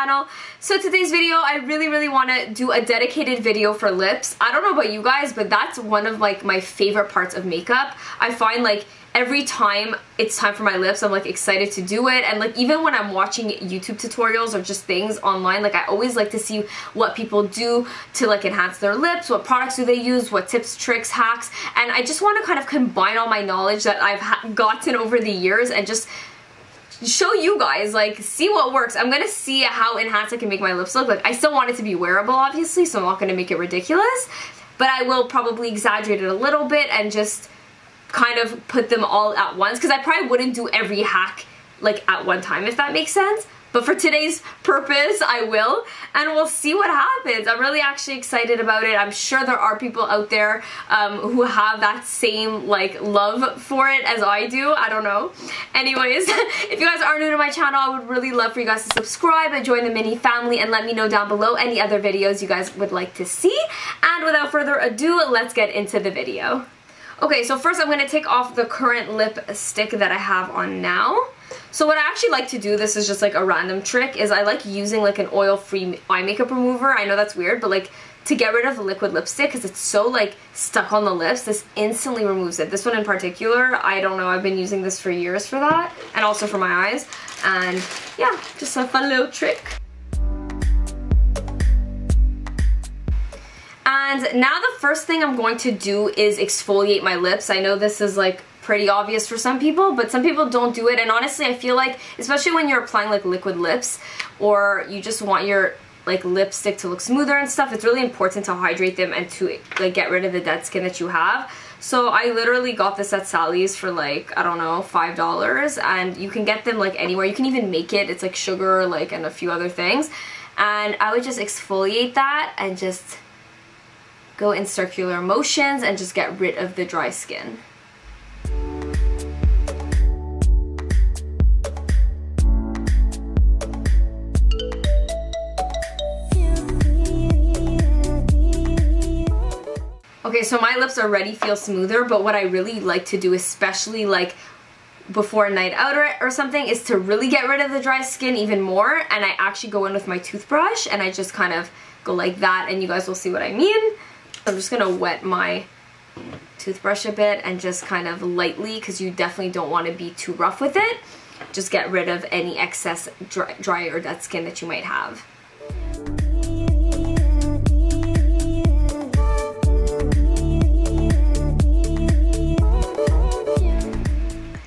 channel. So today's video, I really want to do a dedicated video for lips. I don't know about you guys, but that's one of like my favorite parts of makeup. I find like every time it's time for my lips, I'm like excited to do it. And like even when I'm watching YouTube tutorials or just things online, like I always like to see what people do to like enhance their lips, what products do they use, what tips, tricks, hacks. And I just want to kind of combine all my knowledge that I've gotten over the years and just show you guys, like, see what works. I'm gonna see how enhanced I can make my lips look. Like, I still want it to be wearable, obviously, so I'm not gonna make it ridiculous, but I will probably exaggerate it a little bit and just kind of put them all at once, because I probably wouldn't do every hack like at one time, if that makes sense. But for today's purpose, I will, and we'll see what happens. I'm really actually excited about it. I'm sure there are people out there who have that same like love for it as I do. I don't know. Anyways, if you guys are new to my channel, I would really love for you guys to subscribe and join the mini family, and let me know down below any other videos you guys would like to see. And without further ado, let's get into the video. Okay, so first I'm going to take off the current lipstick that I have on now. So what I actually like to do, this is just like a random trick, is I like using like an oil-free eye makeup remover. I know that's weird, but like to get rid of the liquid lipstick, because it's so like stuck on the lips, this instantly removes it. This one in particular, I don't know, I've been using this for years for that, and also for my eyes. And yeah, just a fun little trick. And now the first thing I'm going to do is exfoliate my lips. I know this is like pretty obvious for some people, but some people don't do it. And honestly, I feel like, especially when you're applying like liquid lips, or you just want your like lipstick to look smoother and stuff, it's really important to hydrate them and to like get rid of the dead skin that you have. So I literally got this at Sally's for like, I don't know, $5, and you can get them like anywhere. You can even make it. It's like sugar, like, and a few other things. And I would just exfoliate that and just go in circular motions and just get rid of the dry skin. Okay, so my lips already feel smoother, but what I really like to do, especially like before a night out or something, is to really get rid of the dry skin even more. And I actually go in with my toothbrush and I just kind of go like that, and you guys will see what I mean. I'm just gonna wet my toothbrush a bit and just kind of lightly, because you definitely don't want to be too rough with it. Just get rid of any excess dry or dead skin that you might have.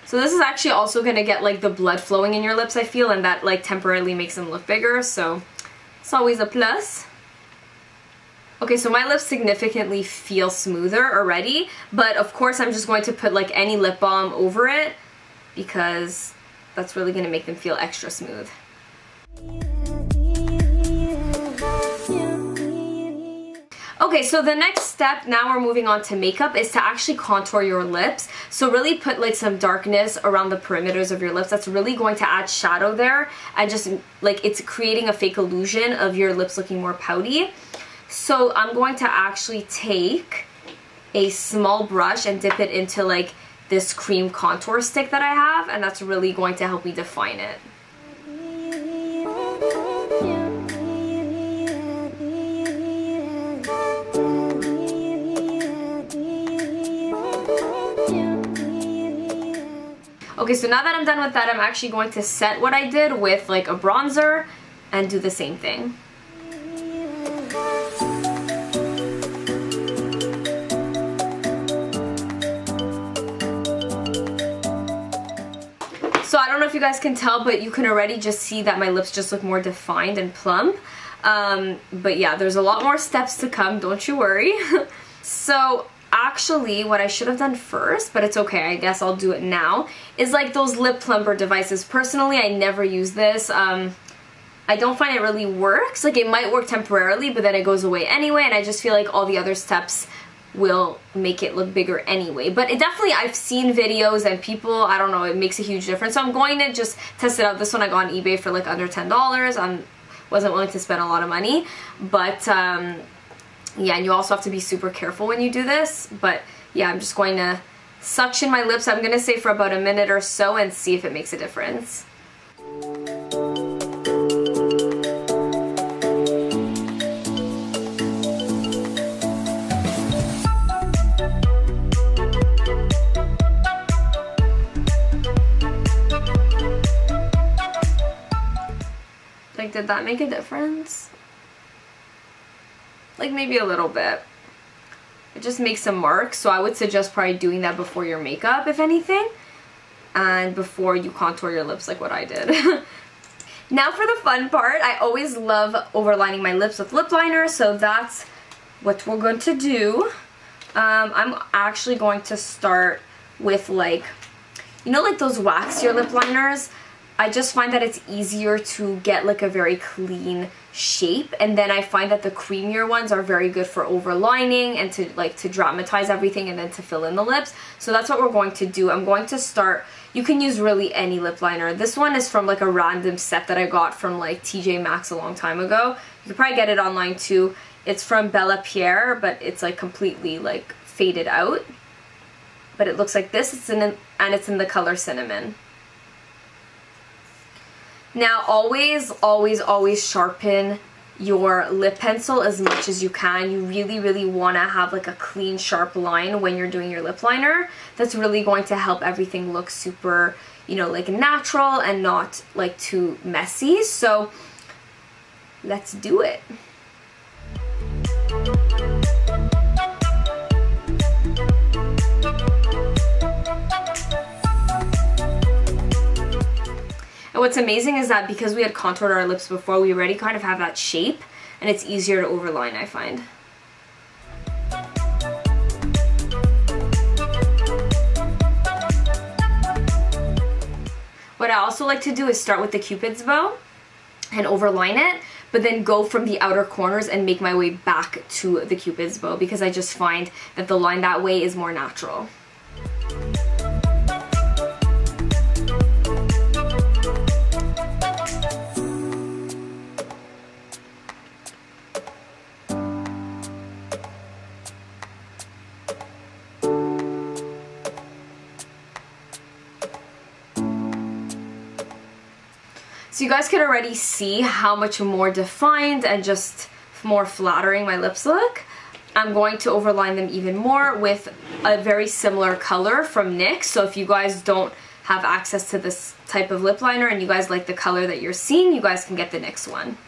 So this is actually also gonna get like the blood flowing in your lips, I feel, and that like temporarily makes them look bigger, so it's always a plus. Okay, so my lips significantly feel smoother already, but of course I'm just going to put like any lip balm over it, because that's really going to make them feel extra smooth. Okay, so the next step, now we're moving on to makeup, is to actually contour your lips. So really put like some darkness around the perimeters of your lips. That's really going to add shadow there, and just like it's creating a fake illusion of your lips looking more pouty. So I'm going to actually take a small brush and dip it into like this cream contour stick that I have, and that's really going to help me define it. Okay, so now that I'm done with that, I'm actually going to set what I did with like a bronzer and do the same thing. So I don't know if you guys can tell, but you can already just see that my lips just look more defined and plump. But yeah, there's a lot more steps to come, don't you worry. So actually what I should have done first, but it's okay, I guess I'll do it now, is like those lip plumper devices. Personally, I never use this. I don't find it really works. Like, it might work temporarily, but then it goes away anyway, and I just feel like all the other steps will make it look bigger anyway. But it definitely, I've seen videos and people, I don't know, it makes a huge difference. So I'm going to just test it out. This one I got on eBay for like under $10. I wasn't willing to spend a lot of money, but yeah, and you also have to be super careful when you do this. But yeah, I'm just going to suction my lips, I'm going to say for about a minute or so, and see if it makes a difference. did that make a difference? Like maybe a little bit. It just makes some marks, so I would suggest probably doing that before your makeup, if anything, and before you contour your lips like what I did. Now for the fun part, I always love overlining my lips with lip liner, so that's what we're going to do. I'm actually going to start with like, you know, like those waxier lip liners. I just find that it's easier to get like a very clean shape, and then I find that the creamier ones are very good for overlining and to dramatize everything and then to fill in the lips. So that's what we're going to do. I'm going to start, you can use really any lip liner. This one is from like a random set that I got from like TJ Maxx a long time ago. You can probably get it online too. It's from Bellapierre, but it's like completely like faded out. But it looks like this, and it's in the color Cinnamon. Now always, always, always sharpen your lip pencil as much as you can. You really, really want to have like a clean, sharp line when you're doing your lip liner. That's really going to help everything look super, you know, like natural and not like too messy. So let's do it. And what's amazing is that because we had contoured our lips before, we already kind of have that shape, and it's easier to overline, I find. What I also like to do is start with the Cupid's bow and overline it, but then go from the outer corners and make my way back to the Cupid's bow, because I just find that the line that way is more natural. So you guys can already see how much more defined and just more flattering my lips look. I'm going to overline them even more with a very similar color from NYX. So if you guys don't have access to this type of lip liner and you guys like the color that you're seeing, you guys can get the NYX one.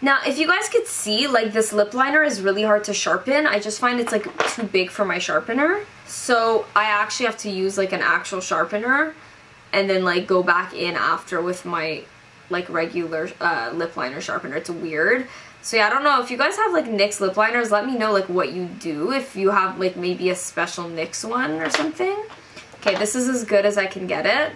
Now, if you guys could see, like this lip liner is really hard to sharpen. I just find it's like too big for my sharpener. So I actually have to use like an actual sharpener and then like go back in after with my like regular lip liner sharpener. It's weird. So yeah, I don't know, if you guys have like NYX lip liners, let me know like what you do, if you have like maybe a special NYX one or something. Okay, this is as good as I can get it.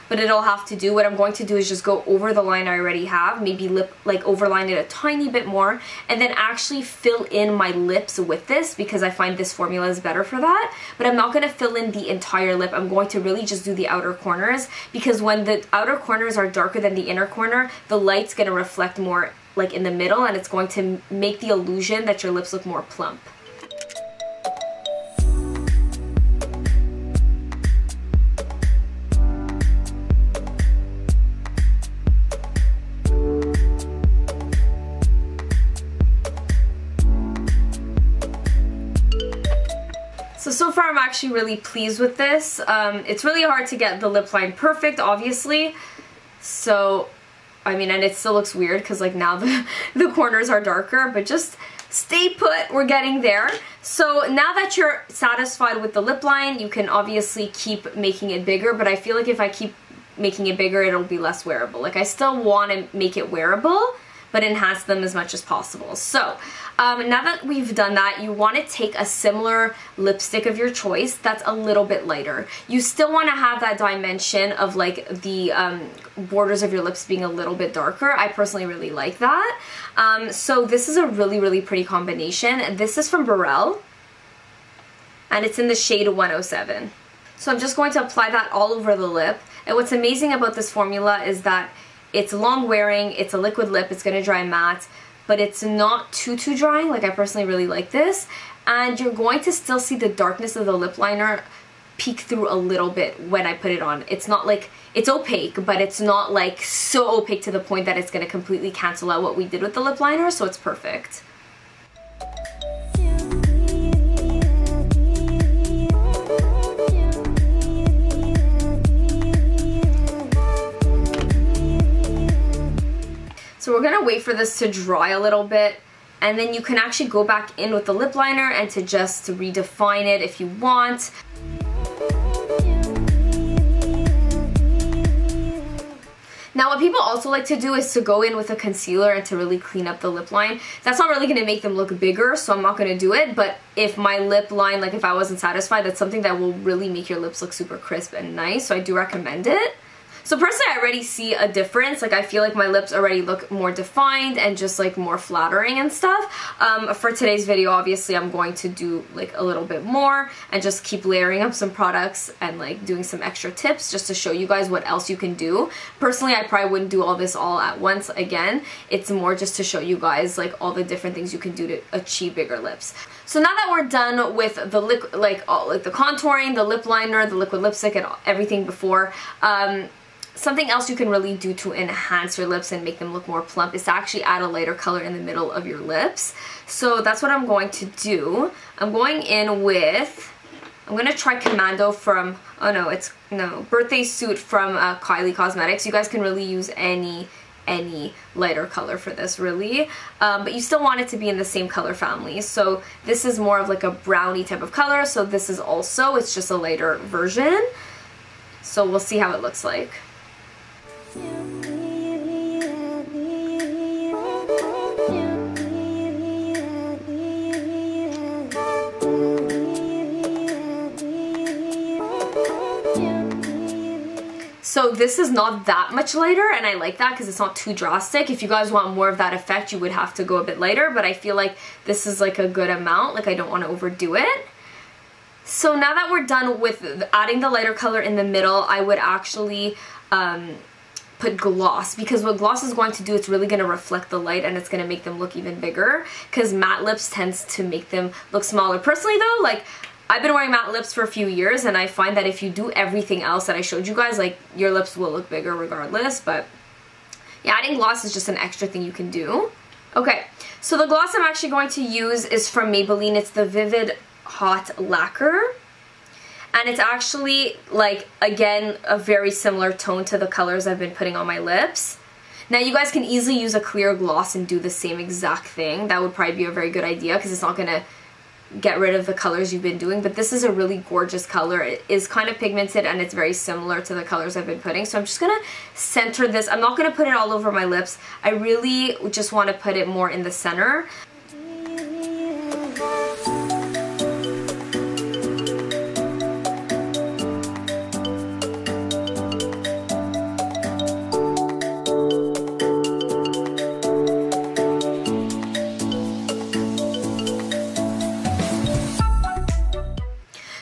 But it'll have to do, what I'm going to do is just go over the line I already have, maybe overline it a tiny bit more, and then actually fill in my lips with this, because I find this formula is better for that. But I'm not going to fill in the entire lip. I'm going to really just do the outer corners, because when the outer corners are darker than the inner corner, the light's going to reflect more like in the middle, and it's going to make the illusion that your lips look more plump. So far I'm actually really pleased with this. It's really hard to get the lip line perfect, obviously. So, I mean, and it still looks weird because like now the corners are darker, but just stay put, we're getting there. So now that you're satisfied with the lip line, you can obviously keep making it bigger, but I feel like if I keep making it bigger, it'll be less wearable. Like I still want to make it wearable, but enhance them as much as possible. So now that we've done that, you want to take a similar lipstick of your choice that's a little bit lighter. You still want to have that dimension of like the borders of your lips being a little bit darker. I personally really like that. So this is a really, really pretty combination. This is from Barelle, and it's in the shade 107. So I'm just going to apply that all over the lip. And what's amazing about this formula is that it's long wearing, it's a liquid lip, it's going to dry matte, but it's not too drying. Like I personally really like this. And you're going to still see the darkness of the lip liner peek through a little bit when I put it on. It's not like, it's opaque, but it's not like so opaque to the point that it's going to completely cancel out what we did with the lip liner, so it's perfect. So we're gonna wait for this to dry a little bit, and then you can actually go back in with the lip liner and to just redefine it if you want. Now what people also like to do is to go in with a concealer and to really clean up the lip line. That's not really going to make them look bigger, so I'm not going to do it, but if my lip line, like if I wasn't satisfied, that's something that will really make your lips look super crisp and nice, so I do recommend it. So personally, I already see a difference. Like I feel like my lips already look more defined and just like more flattering and stuff. For today's video, obviously, I'm going to do like a little bit more and just keep layering up some products and like doing some extra tips just to show you guys what else you can do. Personally, I probably wouldn't do all this all at once again. It's more just to show you guys like all the different things you can do to achieve bigger lips. So now that we're done with the the contouring, the lip liner, the liquid lipstick, and everything before, something else you can really do to enhance your lips and make them look more plump is to actually add a lighter color in the middle of your lips. So that's what I'm going to do. I'm going in with, I'm going to try Commando from, Birthday Suit from Kylie Cosmetics. You guys can really use any lighter color for this really, but you still want it to be in the same color family. So this is more of like a brownie type of color, so this is also, it's just a lighter version. So we'll see how it looks like. So this is not that much lighter, and I like that because it's not too drastic. If you guys want more of that effect, you would have to go a bit lighter, but I feel like this is like a good amount. Like I don't want to overdo it. So now that we're done with adding the lighter color in the middle, I would actually put gloss, because what gloss is going to do, it's really going to reflect the light and it's going to make them look even bigger, because matte lips tends to make them look smaller. Personally though, like I've been wearing matte lips for a few years and I find that if you do everything else that I showed you guys, like your lips will look bigger regardless. But yeah, adding gloss is just an extra thing you can do. Okay, so the gloss I'm actually going to use is from Maybelline. It's the Vivid Hot Lacquer. And it's actually, like, again, a very similar tone to the colors I've been putting on my lips. Now, you guys can easily use a clear gloss and do the same exact thing. That would probably be a very good idea because it's not going to get rid of the colors you've been doing. But this is a really gorgeous color. It is kind of pigmented and it's very similar to the colors I've been putting. So I'm just going to center this. I'm not going to put it all over my lips. I really just want to put it more in the center.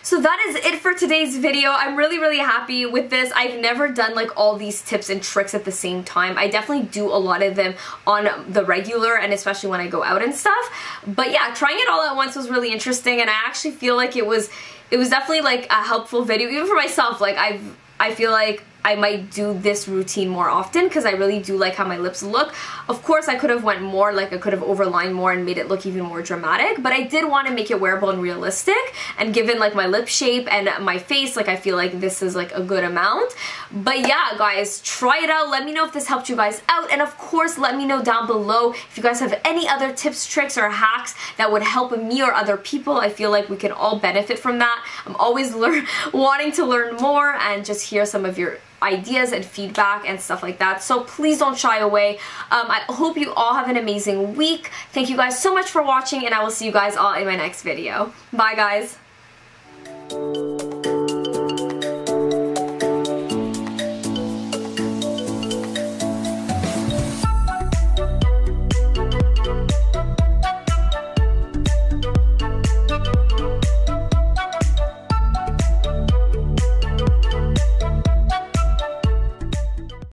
So that is it for today's video. I'm really happy with this. I've never done like all these tips and tricks at the same time. I definitely do a lot of them on the regular and especially when I go out and stuff. But yeah, trying it all at once was really interesting, and I actually feel like it was definitely like a helpful video even for myself. Like I feel like I might do this routine more often because I really do like how my lips look. Of course, I could have went more, like I could have overlined more and made it look even more dramatic, but I did want to make it wearable and realistic, and given like my lip shape and my face, like I feel like this is like a good amount. But yeah, guys, try it out. Let me know if this helped you guys out, and of course, let me know down below if you guys have any other tips, tricks, or hacks that would help me or other people. I feel like we can all benefit from that. I'm always wanting to learn more and just hear some of your ideas and feedback and stuff like that, so please don't shy away. I hope you all have an amazing week. Thank you guys so much for watching, and I will see you guys all in my next video. Bye guys.